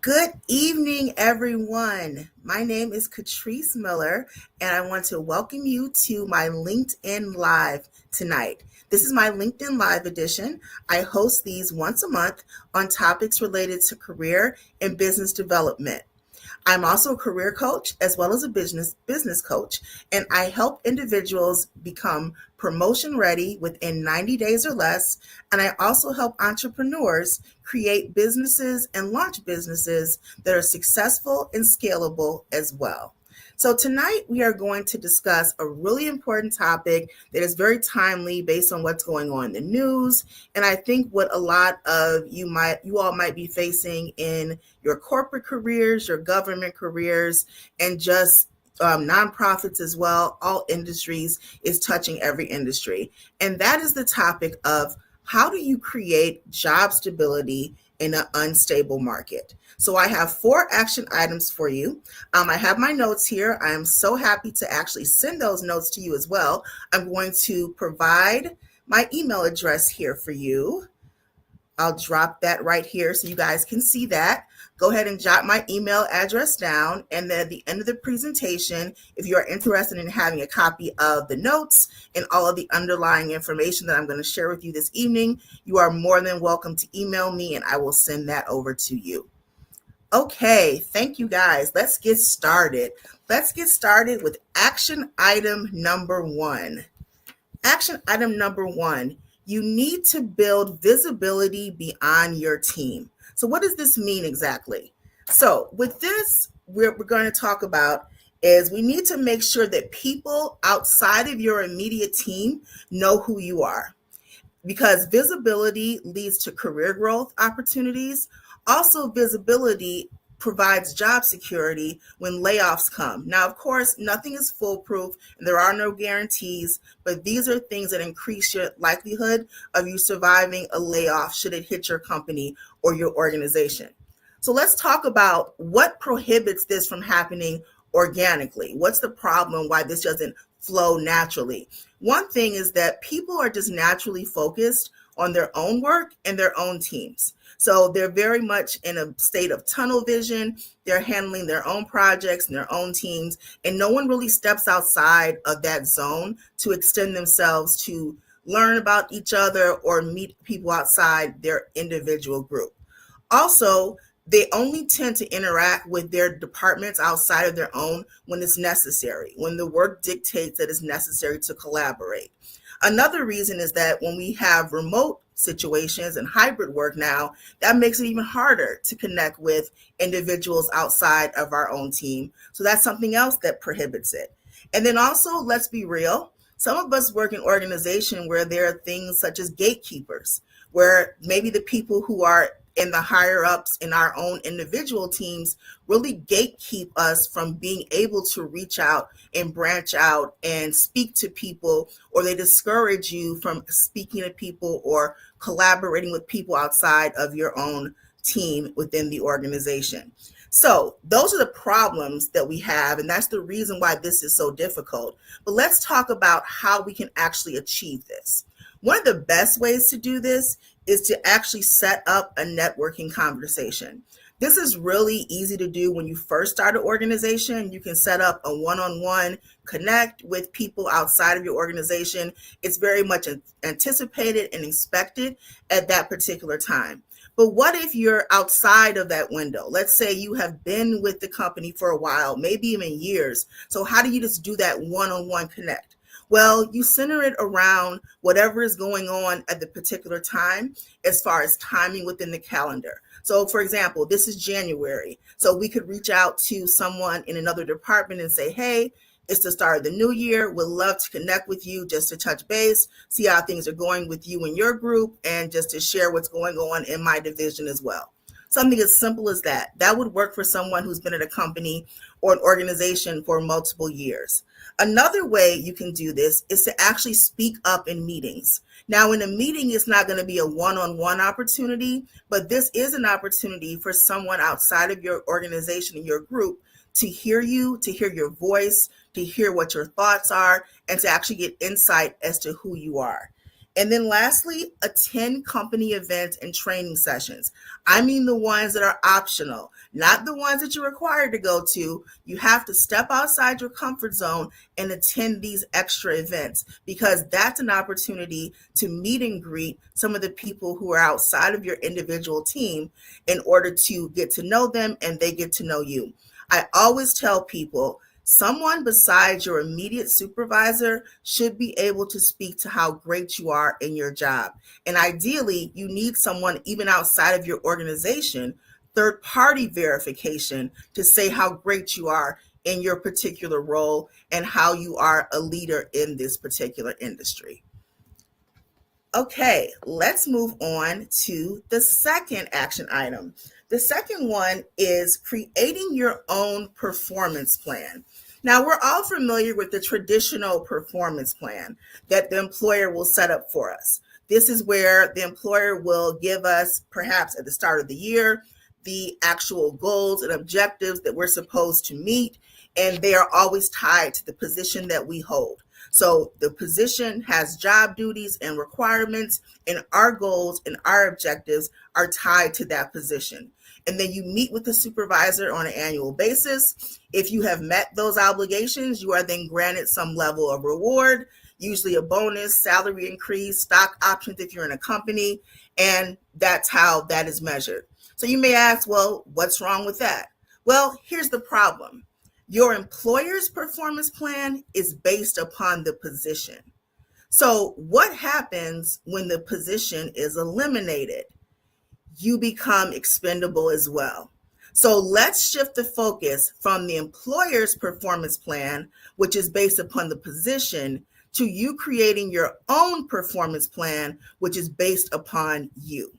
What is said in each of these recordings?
Good evening, everyone. My name is Catrice Miller, and I want to welcome you to my LinkedIn Live tonight. This is my LinkedIn Live edition. I host these once a month on topics related to career and business development. I'm also a career coach as well as a business coach, and I help individuals become promotion ready within 90 days or less. And I also help entrepreneurs create businesses and launch businesses that are successful and scalable as well. So, tonight we are going to discuss a really important topic that is very timely based on what's going on in the news. And I think what a lot of you all might be facing in your corporate careers, your government careers, and just nonprofits as well, all industries is touching every industry. And that is the topic of how do you create job stability in an unstable market? So I have 4 action items for you. I have my notes here. I am so happy to actually send those notes to you as well. I'm going to provide my email address here for you. I'll drop that right here so you guys can see that. Go ahead and jot my email address down. And then at the end of the presentation, if you are interested in having a copy of the notes and all of the underlying information that I'm going to share with you this evening, you are more than welcome to email me and I will send that over to you. Okay, thank you guys. Let's get started. Let's get started with action item number 1. Action item number 1, you need to build visibility beyond your team. So what does this mean exactly? So with this, we're going to talk about is we need to make sure that people outside of your immediate team know who you are, because visibility leads to career growth opportunities. Also, visibility provides job security when layoffs come. Now, of course, nothing is foolproof and there are no guarantees, but these are things that increase your likelihood of you surviving a layoff should it hit your company or your organization. So let's talk about what prohibits this from happening organically. What's the problem? Why this doesn't flow naturally? One thing is that people are just naturally focused on their own work and their own teams. So they're very much in a state of tunnel vision. They're handling their own projects and their own teams, and no one really steps outside of that zone to extend themselves to learn about each other or meet people outside their individual group. Also, they only tend to interact with their departments outside of their own when it's necessary, when the work dictates that it's necessary to collaborate. Another reason is that when we have remote situations and hybrid work now, that makes it even harder to connect with individuals outside of our own team. So that's something else that prohibits it. And then also, let's be real, some of us work in organizations where there are things such as gatekeepers, where maybe the people who are in the higher ups in our own individual teams really gatekeep us from being able to reach out and branch out and speak to people, or they discourage you from speaking to people or collaborating with people outside of your own team within the organization. So those are the problems that we have, and that's the reason why this is so difficult. But let's talk about how we can actually achieve this. One of the best ways to do this is to actually set up a networking conversation. This is really easy to do when you first start an organization. You can set up a one-on-one connect with people outside of your organization. It's very much anticipated and expected at that particular time. But what if you're outside of that window? Let's say you have been with the company for a while, maybe even years. So how do you just do that one-on-one connect? Well, you center it around whatever is going on at the particular time as far as timing within the calendar. So, for example, this is January. So we could reach out to someone in another department and say, hey, it's the start of the new year. Would love to connect with you just to touch base, see how things are going with you and your group, and just to share what's going on in my division as well. Something as simple as that. That would work for someone who's been at a company or an organization for multiple years. Another way you can do this is to actually speak up in meetings. Now, in a meeting, it's not going to be a one-on-one opportunity, but this is an opportunity for someone outside of your organization and your group to hear you, to hear your voice, to hear what your thoughts are, and to actually get insight as to who you are. And then lastly, attend company events and training sessions. I mean the ones that are optional, not the ones that you're required to go to. You have to step outside your comfort zone and attend these extra events because that's an opportunity to meet and greet some of the people who are outside of your individual team in order to get to know them and they get to know you. I always tell people someone besides your immediate supervisor should be able to speak to how great you are in your job. And ideally, you need someone even outside of your organization, third party verification, to say how great you are in your particular role and how you are a leader in this particular industry. Okay, let's move on to the second action item. The second one is creating your own performance plan. Now, we're all familiar with the traditional performance plan that the employer will set up for us. This is where the employer will give us, perhaps at the start of the year, the actual goals and objectives that we're supposed to meet, and they are always tied to the position that we hold. So the position has job duties and requirements, and our goals and our objectives are tied to that position. And then you meet with the supervisor on an annual basis. If you have met those obligations, you are then granted some level of reward, usually a bonus, salary increase, stock options if you're in a company, and that's how that is measured. So you may ask, well, what's wrong with that? Well, here's the problem. Your employer's performance plan is based upon the position. So what happens when the position is eliminated? You become expendable as well. So let's shift the focus from the employer's performance plan, which is based upon the position, to you creating your own performance plan, which is based upon you.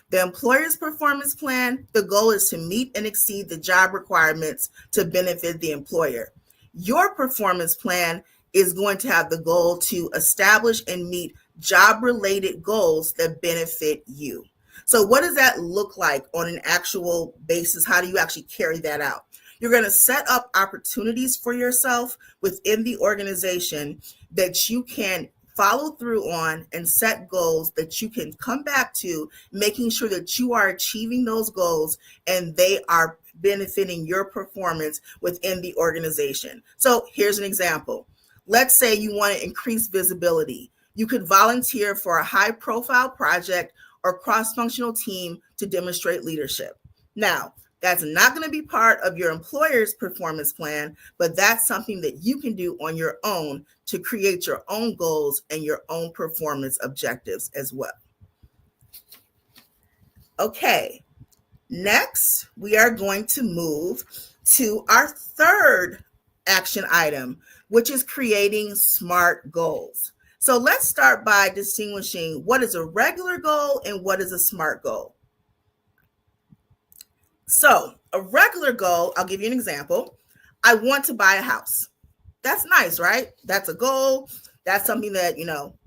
The employer's performance plan, the goal is to meet and exceed the job requirements to benefit the employer. Your performance plan is going to have the goal to establish and meet job-related goals that benefit you. So what does that look like on an actual basis? How do you actually carry that out? You're going to set up opportunities for yourself within the organization that you can follow through on and set goals that you can come back to, making sure that you are achieving those goals and they are benefiting your performance within the organization. So here's an example. Let's say you want to increase visibility. You could volunteer for a high-profile project or cross-functional team to demonstrate leadership. Now, that's not going to be part of your employer's performance plan, but that's something that you can do on your own to create your own goals and your own performance objectives as well. Okay, next we are going to move to our third action item, which is creating SMART goals. So let's start by distinguishing what is a regular goal and what is a SMART goal. So a regular goal, I'll give you an example. I want to buy a house. That's nice, right? That's a goal. That's something that,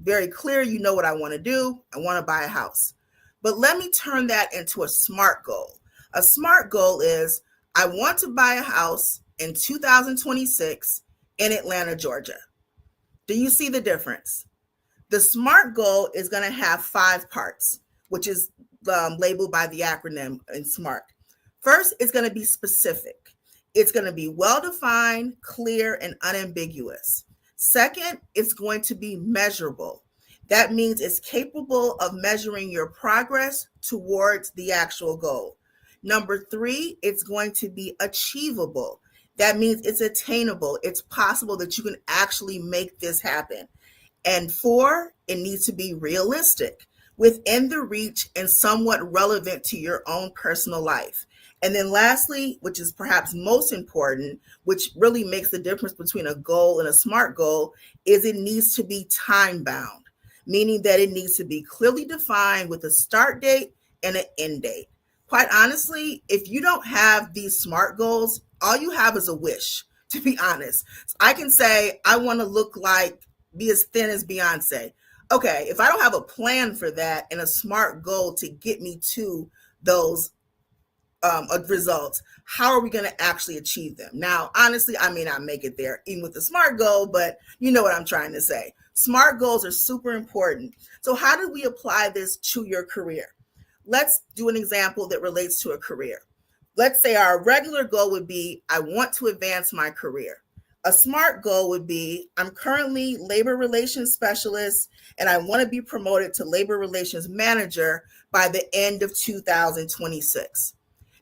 very clear, what I want to do. I want to buy a house. But let me turn that into a SMART goal. A SMART goal is I want to buy a house in 2026 in Atlanta, Georgia. Do you see the difference? The SMART goal is going to have 5 parts, which is labeled by the acronym in SMART. First, it's going to be specific. It's going to be well-defined, clear, and unambiguous. Second, it's going to be measurable. That means it's capable of measuring your progress towards the actual goal. Number 3, it's going to be achievable. That means it's attainable. It's possible that you can actually make this happen. And 4, it needs to be realistic, within the reach and somewhat relevant to your own personal life. And then lastly, which is perhaps most important, which really makes the difference between a goal and a SMART goal, is it needs to be time bound, meaning that it needs to be clearly defined with a start date and an end date. Quite honestly, if you don't have these SMART goals, all you have is a wish, to be honest. So I can say, I want to be as thin as Beyonce. Okay, if I don't have a plan for that and a SMART goal to get me to those results, how are we going to actually achieve them? Now, honestly, I may not make it there even with the SMART goal, but you know what I'm trying to say. SMART goals are super important. So how do we apply this to your career? Let's do an example that relates to a career. Let's say our regular goal would be, I want to advance my career. A SMART goal would be, I'm currently labor relations specialist and I want to be promoted to labor relations manager by the end of 2026.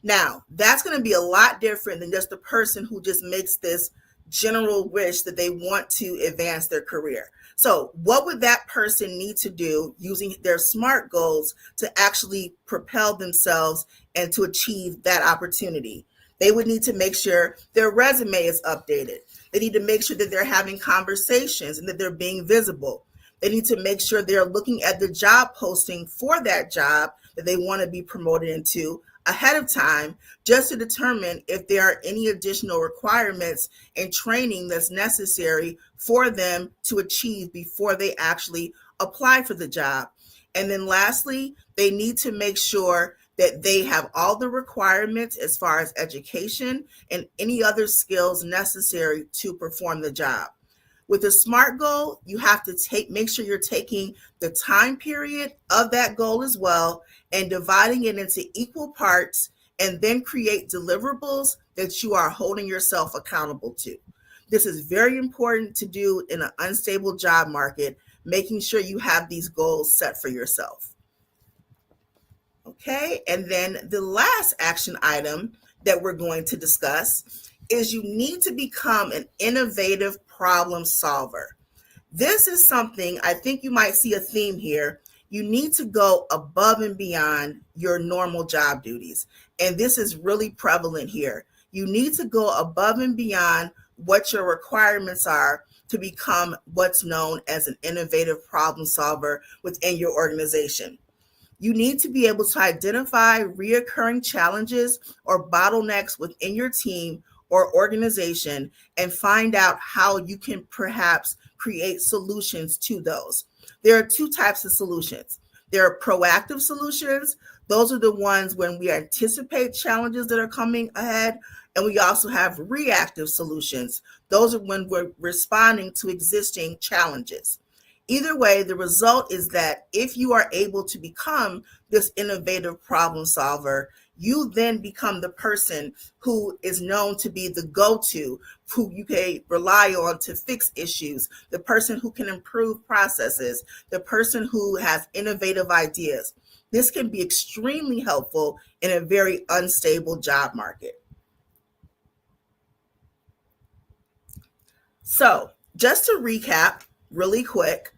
Now, that's going to be a lot different than just the person who just makes this general wish that they want to advance their career. So, what would that person need to do using their SMART goals to actually propel themselves and to achieve that opportunity? They would need to make sure their resume is updated. They need to make sure that they're having conversations and that they're being visible. They need to make sure they're looking at the job posting for that job that they want to be promoted into ahead of time, just to determine if there are any additional requirements and training that's necessary for them to achieve before they actually apply for the job. And then lastly, they need to make sure that they have all the requirements as far as education and any other skills necessary to perform the job. With a SMART goal, you have to make sure you're taking the time period of that goal as well and dividing it into equal parts, and then create deliverables that you are holding yourself accountable to. This is very important to do in an unstable job market, making sure you have these goals set for yourself. Okay, and then the last action item that we're going to discuss is you need to become an innovative problem solver. This is something I think you might see a theme here. You need to go above and beyond your normal job duties. And this is really prevalent here. You need to go above and beyond what your requirements are to become what's known as an innovative problem solver within your organization. You need to be able to identify reoccurring challenges or bottlenecks within your team or organization and find out how you can perhaps create solutions to those. There are two types of solutions. There are proactive solutions. Those are the ones when we anticipate challenges that are coming ahead. And we also have reactive solutions. Those are when we're responding to existing challenges. Either way, the result is that if you are able to become this innovative problem solver, you then become the person who is known to be the go-to, who you can rely on to fix issues, the person who can improve processes, the person who has innovative ideas. This can be extremely helpful in a very unstable job market. So, just to recap really quick,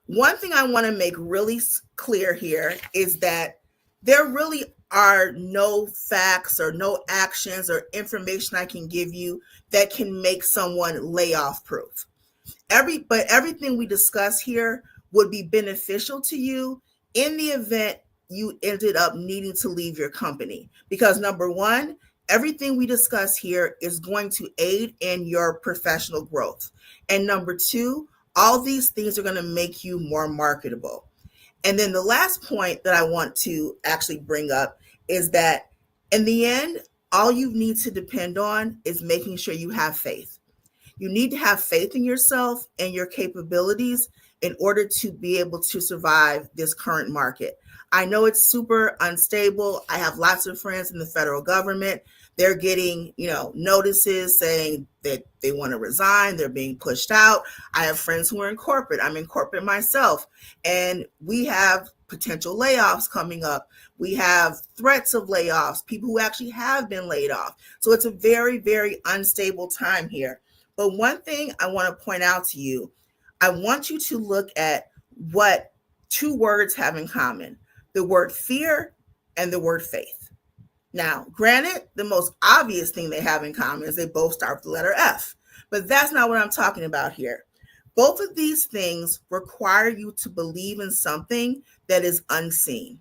one thing I want to make really clear here is that there really are no facts or no actions or information I can give you that can make someone layoff proof. But everything we discuss here would be beneficial to you in the event you ended up needing to leave your company. Because number one, everything we discuss here is going to aid in your professional growth. And number two, all these things are going to make you more marketable. And then the last point that I want to actually bring up is that in the end, all you need to depend on is making sure you have faith. You need to have faith in yourself and your capabilities in order to be able to survive this current market. I know it's super unstable. I have lots of friends in the federal government. They're getting, notices saying that they want to resign. They're being pushed out. I have friends who are in corporate. I'm in corporate myself. And we have potential layoffs coming up. We have threats of layoffs, people who actually have been laid off. So it's a very, very unstable time here. But one thing I want to point out to you, I want you to look at what two words have in common: the word fear and the word faith. Now, granted, the most obvious thing they have in common is they both start with the letter F, but that's not what I'm talking about here. Both of these things require you to believe in something that is unseen.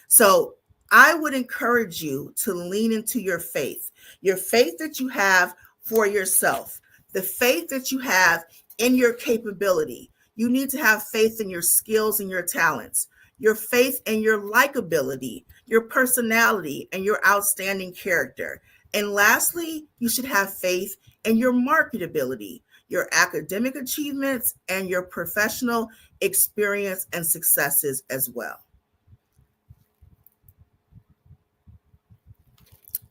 So I would encourage you to lean into your faith that you have for yourself, the faith that you have in your capability. You need to have faith in your skills and your talents, your faith in your likability, your personality, and your outstanding character. And lastly, you should have faith in your marketability. your academic achievements, and your professional experience and successes as well.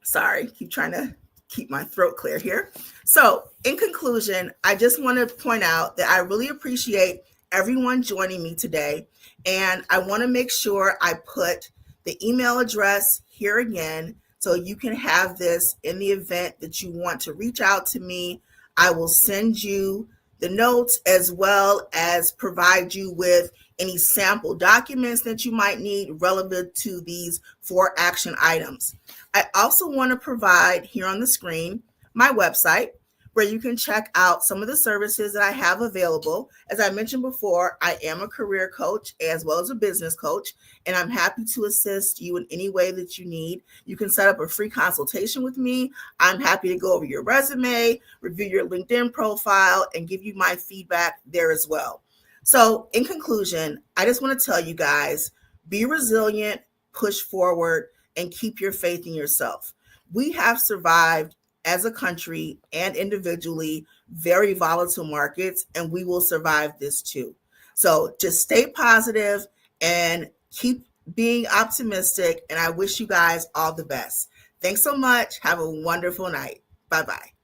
Sorry, keep trying to keep my throat clear here. So, in conclusion, I just want to point out that I really appreciate everyone joining me today. And I want to make sure I put the email address here again so you can have this in the event that you want to reach out to me. I will send you the notes as well as provide you with any sample documents that you might need relevant to these 4 action items. I also want to provide here on the screen my website where you can check out some of the services that I have available. As I mentioned before, I am a career coach as well as a business coach, and I'm happy to assist you in any way that you need. You can set up a free consultation with me. I'm happy to go over your resume, review your LinkedIn profile, and give you my feedback there as well. So, in conclusion, I just want to tell you guys, be resilient, push forward, and keep your faith in yourself. We have survived as a country and individually very volatile markets, and we will survive this too. So just stay positive and keep being optimistic, and I wish you guys all the best. Thanks so much. Have a wonderful night. Bye-bye.